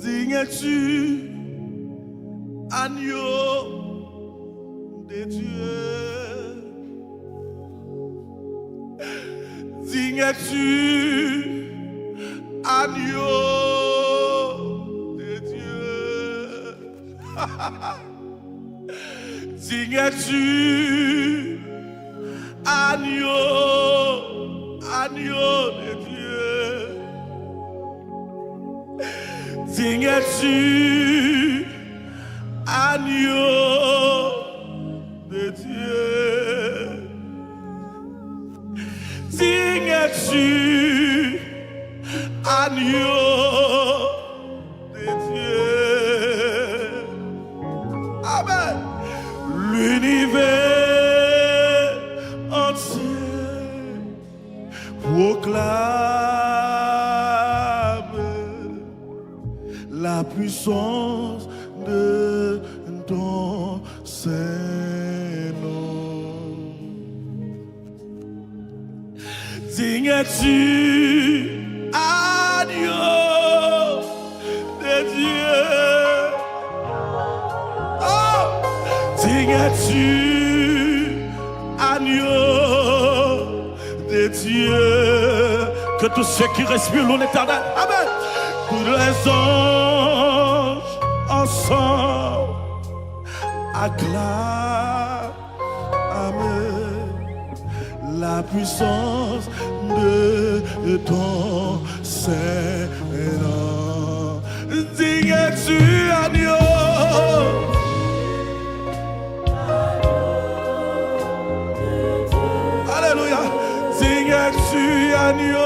Digne es-tu, agneau de Dieu. Digne es-tu, agneau de Dieu. Digne es-tu, agneau de Dieu. Digne es-tu, agneau de Dieu. Digne es-tu, agneau de Dieu. Amen. L'univers entier proclame la puissance de ton Saint-Nom. Digne es-tu, agneau de Dieu. Oh, digne es-tu, agneau de Dieu. Que tous ceux qui respirent l'eau éternelle, amen. Tous les anges ensemble acclament, amen, la puissance de ton Saint-Nom. Digne es-tu, agneau. Alléluia. Digne es-tu, agneau.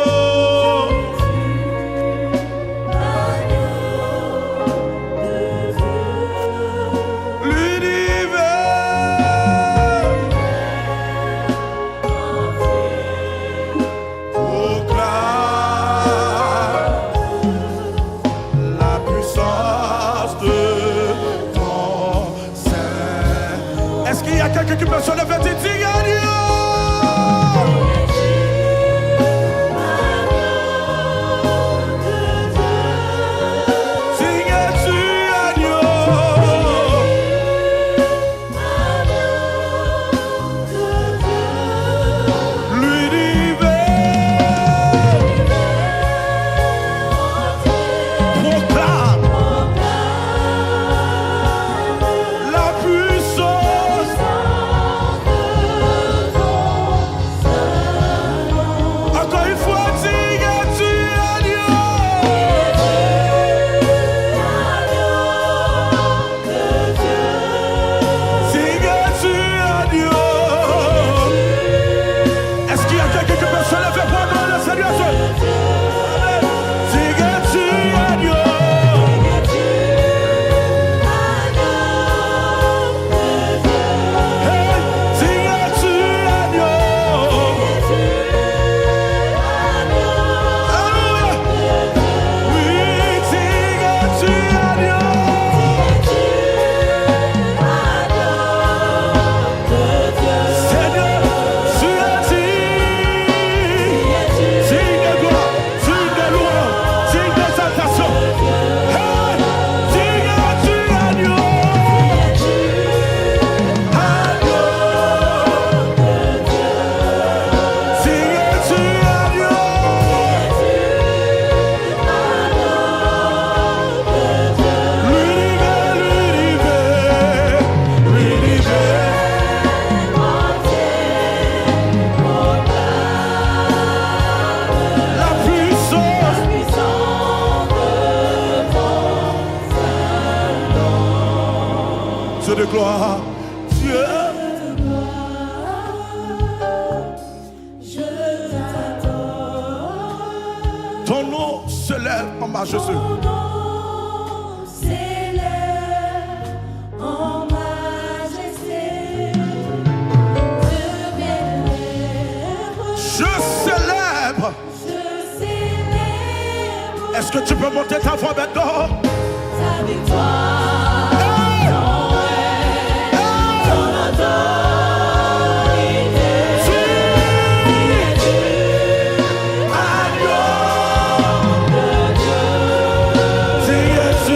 Quelqu'un qui peut se lever et dire agneau. Digne-tu agneau. L'univers proclame la puissance. Encore une fois, digne-tu agneau. Digne-tu agneau. Est-ce qu'il y a quelqu'un qui peut se lever pour adorer le Seigneur? Digne-tu agneau. Hey, digne-tu agneau. Oui, digne-tu agneau. Seigneur, tu as dit, digne de gloire, digne de louange, digne d'exaltation. Hey, digne-tu agneau. Agneau. Digne-tu agneau. La puissance. Dieu de gloire, Dieu. Ton nom se lève en majesté. Je célèbre. Est-ce que tu peux monter ta voix maintenant? Ta victoire, ton autorité. Agneau de Dieu. Digne-tu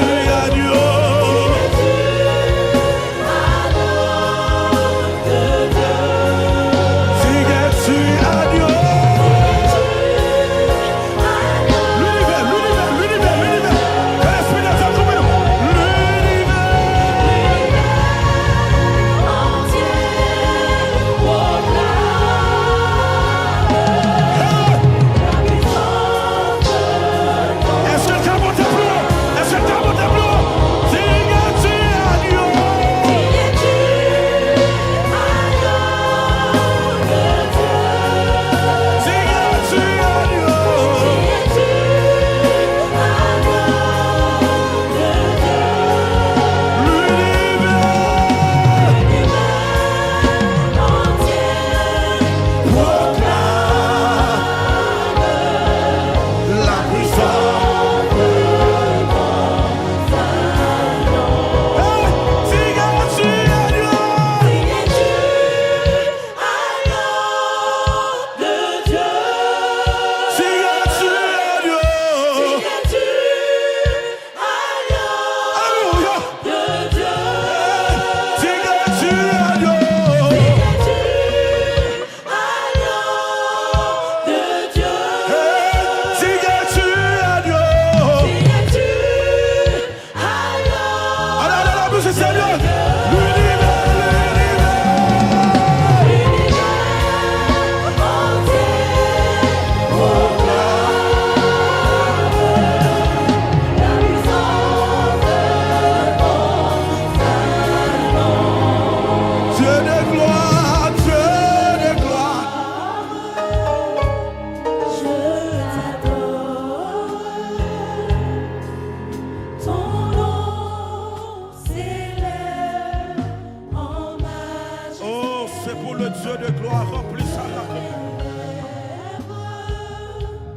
de gloire remplit sa lampe.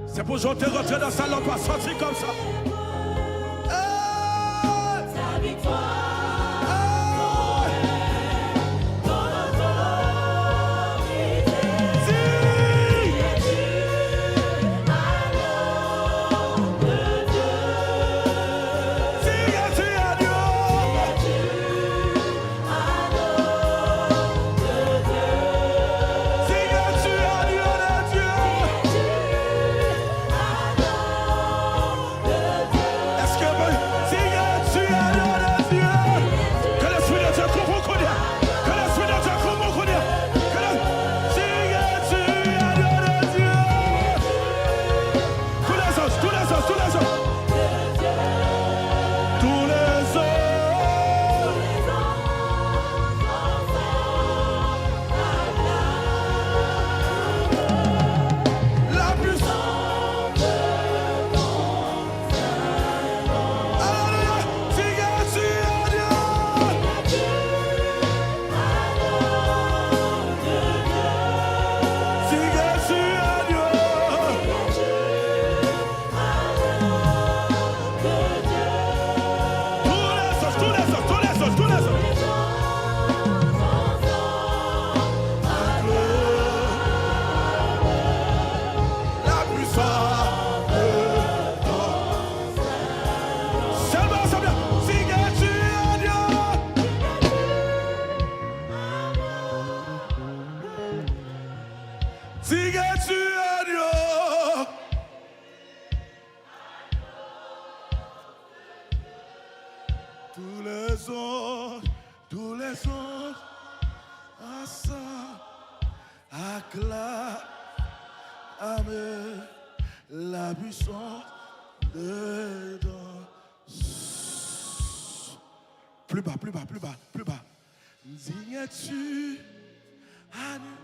C'est pour jeter rentrer dans sa lampe, sortir comme ça. Ta victoire. Tous les anges, à ça, acclament la puissance de Dieu. Plus bas, plus bas, plus bas, plus bas. Dignes-tu à nous?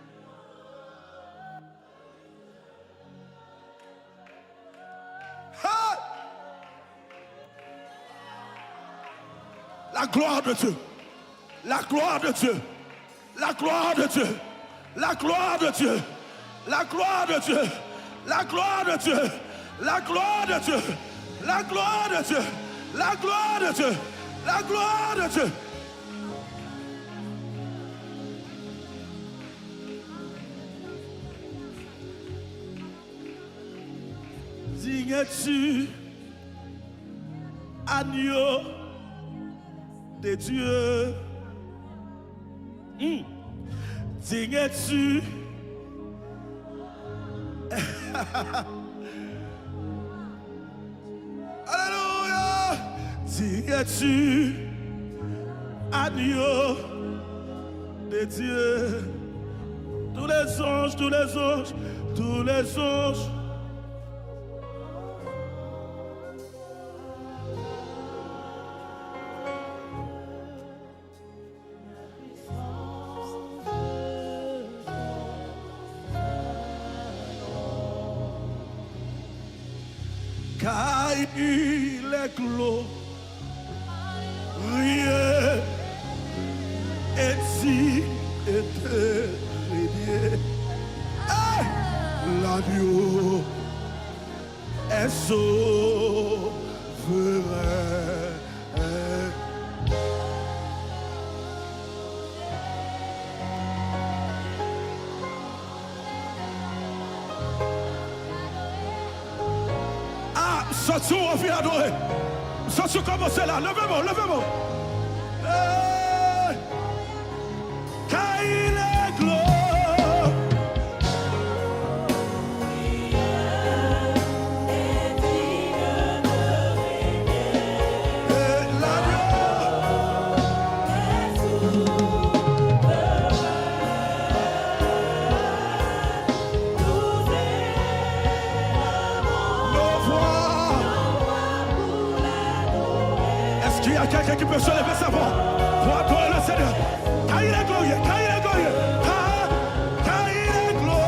La gloire de Dieu, la gloire de Dieu, la gloire de Dieu, la gloire de Dieu, la gloire de Dieu, la gloire de Dieu, la gloire de Dieu, la gloire de Dieu, la gloire de Dieu, la gloire de Dieu. Dignes-tu, agneau de Dieu, dignes-tu, alléluia, dignes-tu, agneau de Dieu, tous les anges, tous les anges, tous les anges. Car il est clos, rien est si éternel. L'agneau est souverain. Sortez, on vient adorer. Sortez, commencez là. Levez-moi, levez-moi. Car il est clos. Il y a quelqu'un qui peut se lever sa voix pour adorer le Seigneur. Car il est glorieux, car il est glorieux, car il est glorieux.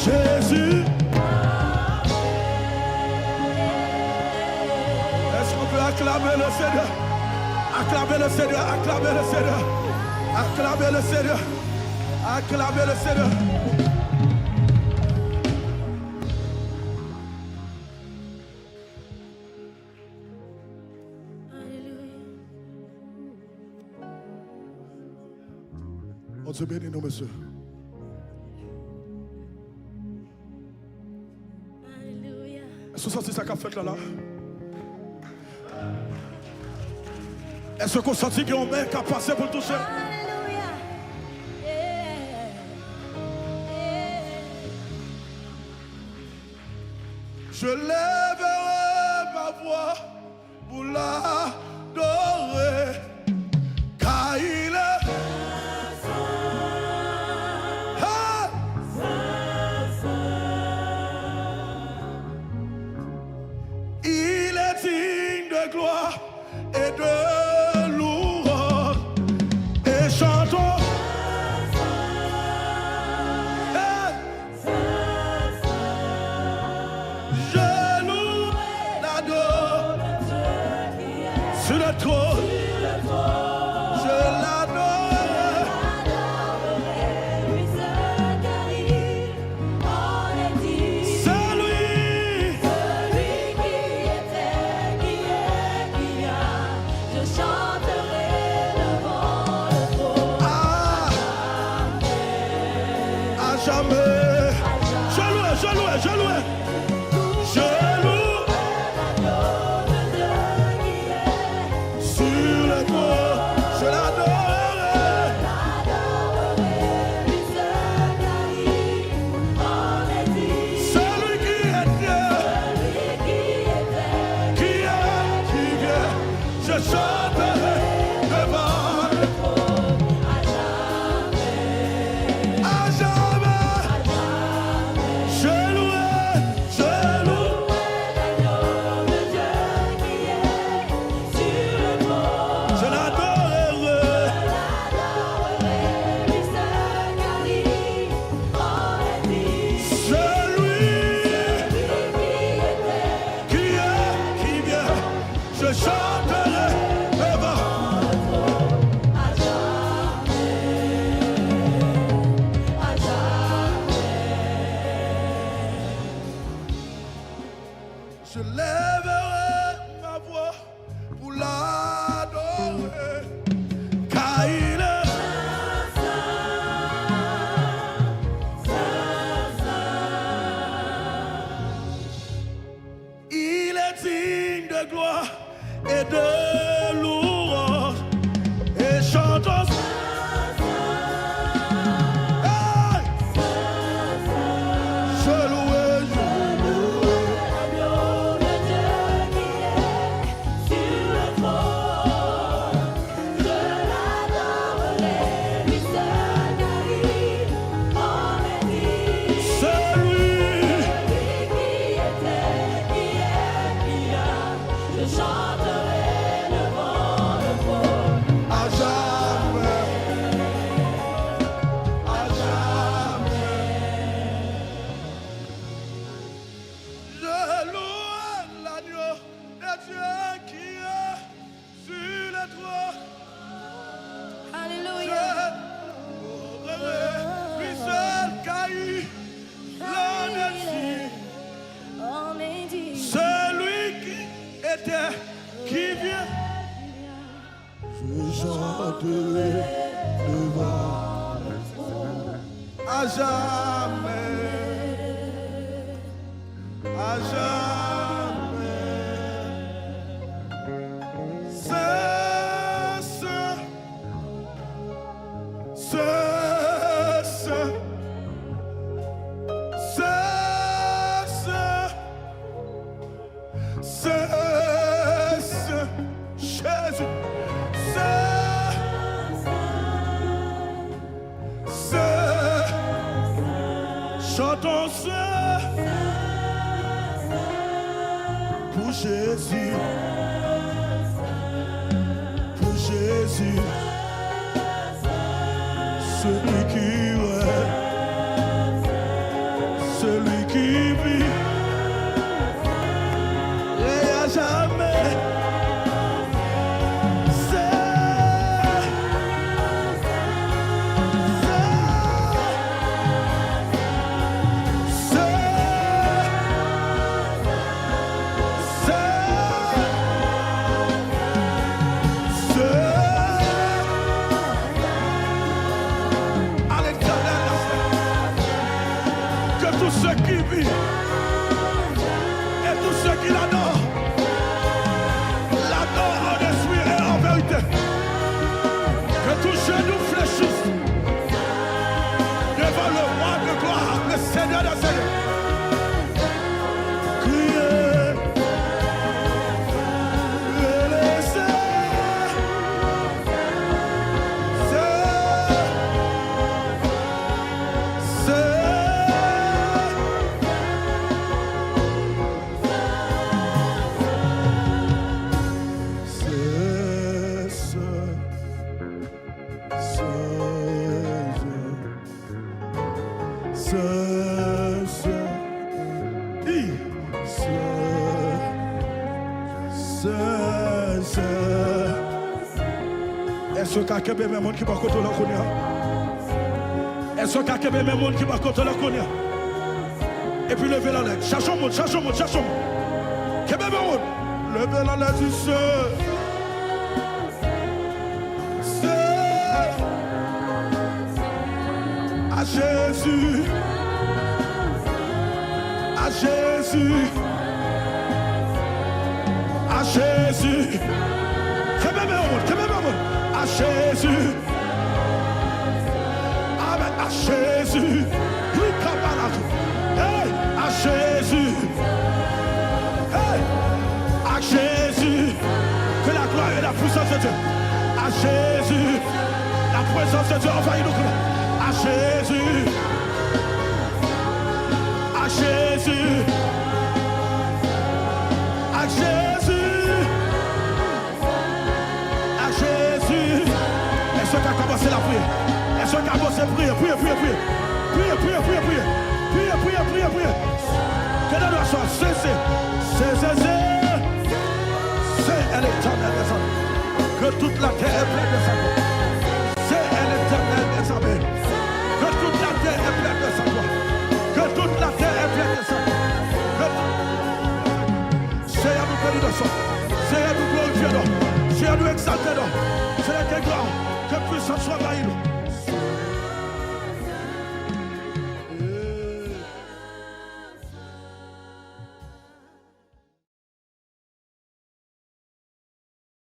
Jésus. Est-ce qu'on peut acclamer le Seigneur? Acclamer le Seigneur, acclamer le Seigneur, acclamer le Seigneur, acclamer le Seigneur. On te bénit, nous, monsieur. Alléluia. Est-ce que vous sentez ça qu'a fait là? Est-ce qu'on sentit qu'il y a un mec qui a passé pour le toucher? Alléluia. Je lèverai ma voix pour l'adorer, car il est il est digne de gloire et de louange, et chantons. Je loue, l'adore sur le trône. Je l'adorerai. C'est lui. À jamais. Je loue, je loue, je loue. Je loue sur le trône. Je l'adorerai. Celui qui était, qui vient, je chanterai devant le trône. À jamais. Je louerai, je loue. Je l'adorerai. Celui qui vient, je chanterai devant. Je lèverai ma voix pour l'adorer, car il est digne de gloire et de louange, et chantons. Hey! Je louerai, je à jamais, à jamais. Je loue l'agneau de Dieu qui est sur le trône. Je louerai lui seul qui a eu l'honneur. Celui qui était, qui vient. Je chanterai devant à jamais, à jamais. Saint, Saint, Saint, Saint, Saint, Saint, Saint, Jésus. Chantons ça pour Jésus, pour Jésus, celui qui règne, vit. Et tous ceux qui l'adorent en esprit et en vérité. Que tout genou fléchisse devant le roi de gloire, le Seigneur des Seigneurs. Criez, laissez, est-ce qu'il y a quelqu'un même qui va côté la connaître? Est-ce qu'il y a quelqu'un même qui va côté la connaître? Et puis levez la lettre. Cherchons monde, cherchons monde, cherchons monde. Quelqu'un même monde. Levez la lettre du Seigneur. À Jésus. À Jésus. À Jésus. Quelqu'un même monde, quelqu'un même monde. À Jésus. Amen. À Jésus. Oui, camarade. Hey, à Jésus. Hey, à Jésus. Que la gloire et la puissance de Dieu. À Jésus. La présence de Dieu envahit nos cœurs. À Jésus. À Jésus. À Jésus. À Jésus. Est-ce qu'il a commencé la prière? Est-ce qu'il a commencé à prier? Priez, priez, priez. Priez, priez, priez, priez. Priez, priez, priez, priez. Que dans la soirée, c'est l'éternel des armées. Que toute la terre est pleine de sa gloire. C'est l'éternel des armées. Que toute la terre est pleine de sa gloire. Que toute la terre est pleine de sa gloire. Seigneur, nous bénissons. Seigneur, nous glorifions. Seigneur, nous exaltons. Seigneur, que gloire, que puissance soit dans nous.